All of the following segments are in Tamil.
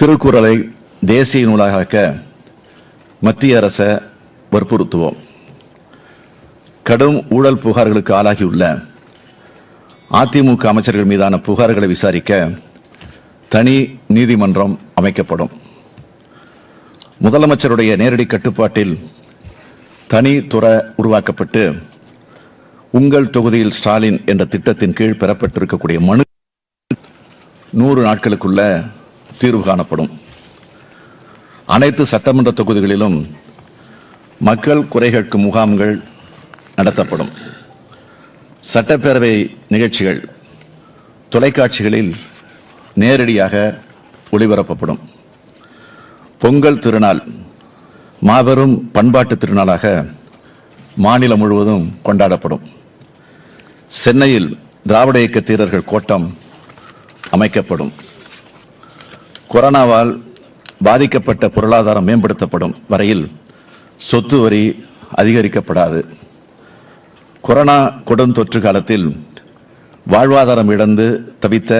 திருக்குறளை தேசிய நூலாக மத்திய அரசை வற்புறுத்துவோம். கடும் ஊழல் புகார்களுக்கு ஆளாகியுள்ள அதிமுக அமைச்சர்கள் மீதான புகார்களை விசாரிக்க தனி நீதிமன்றம் அமைக்கப்படும். முதலமைச்சருடைய நேரடி கட்டுப்பாட்டில் தனி துறை உருவாக்கப்பட்டு உங்கள் தொகுதியில் ஸ்டாலின் என்ற திட்டத்தின் கீழ் பெறப்பட்டிருக்கக்கூடிய மனு 100 நாட்களுக்குள்ள தீர்வு காணப்படும். அனைத்து சட்டமன்ற தொகுதிகளிலும் மக்கள் குறை கேட்கும் முகாம்கள் நடத்தப்படும். சட்டப்பேரவை நிகழ்ச்சிகள் தொலைக்காட்சிகளில் நேரடியாக ஒளிபரப்பப்படும். பொங்கல் திருநாள் மாபெரும் பண்பாட்டு திருநாளாக மாநிலம் முழுவதும் கொண்டாடப்படும். சென்னையில் திராவிட இயக்க தீரர்கள் கோட்டம் அமைக்கப்படும். கொரோனாவால் பாதிக்கப்பட்ட பொருளாதாரம் மேம்படுத்தப்படும் வரையில் சொத்து வரி அதிகரிக்கப்படாது. கொரோனா கொடுந்தொற்று காலத்தில் வாழ்வாதாரம் இழந்து தவித்த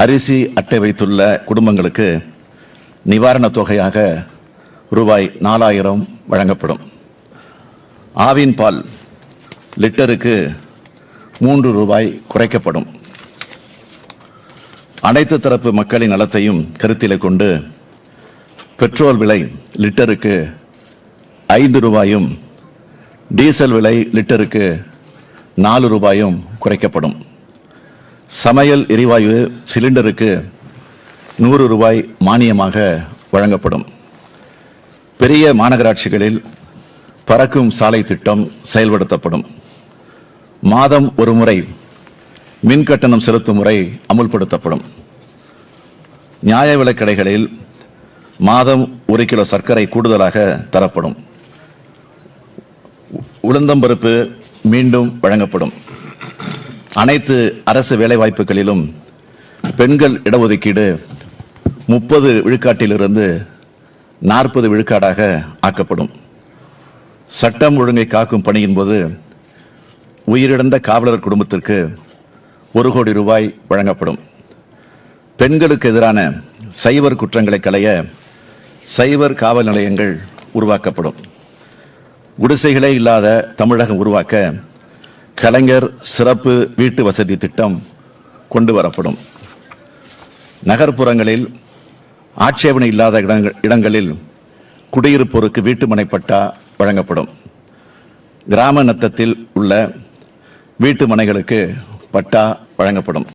அரிசி அட்டை வைத்துள்ள குடும்பங்களுக்கு நிவாரணத் தொகையாக ரூபாய் 4000 வழங்கப்படும். ஆவின் பால் லிட்டருக்கு 3 ரூபாய் குறைக்கப்படும். அனைத்து தரப்பு மக்களின் நலத்தையும் கருத்தில் கொண்டு பெட்ரோல் விலை லிட்டருக்கு 5 ரூபாயும் டீசல் விலை லிட்டருக்கு 4 ரூபாயும் குறைக்கப்படும். சமையல் எரிவாயு சிலிண்டருக்கு 100 ரூபாய் மானியமாக வழங்கப்படும். பெரிய மாநகராட்சிகளில் பறக்கும் சாலை திட்டம் செயல்படுத்தப்படும். மாதம் ஒரு முறை மின் கட்டணம் செலுத்தும் முறை அமுல்படுத்தப்படும். நியாய விலைக் கடைகளில் மாதம் 1 கிலோ சர்க்கரை கூடுதலாக தரப்படும். உளுந்தம்பருப்பு மீண்டும் வழங்கப்படும். அனைத்து அரசு வேலைவாய்ப்புகளிலும் பெண்கள் இடஒதுக்கீடு 30 விழுக்காட்டிலிருந்து 40 விழுக்காடாக ஆக்கப்படும். சட்டம் ஒழுங்கை காக்கும் பணியின் போது உயிரிழந்த காவலர் குடும்பத்திற்கு 1 கோடி ரூபாய் வழங்கப்படும். பெண்களுக்கு எதிரான சைபர் குற்றங்களை களைய சைபர் காவல் நிலையங்கள் உருவாக்கப்படும். குடிசைகளே இல்லாத தமிழகம் உருவாக்க கலைஞர் சிறப்பு வீட்டு வசதி திட்டம் கொண்டு வரப்படும். நகர்ப்புறங்களில் ஆட்சேபனை இல்லாத இடங்களில் குடியிருப்போருக்கு வீட்டுமனை பட்டா வழங்கப்படும். கிராம நத்தத்தில் உள்ள வீட்டு மனைகளுக்கு பட்டா வழங்கப்படும்.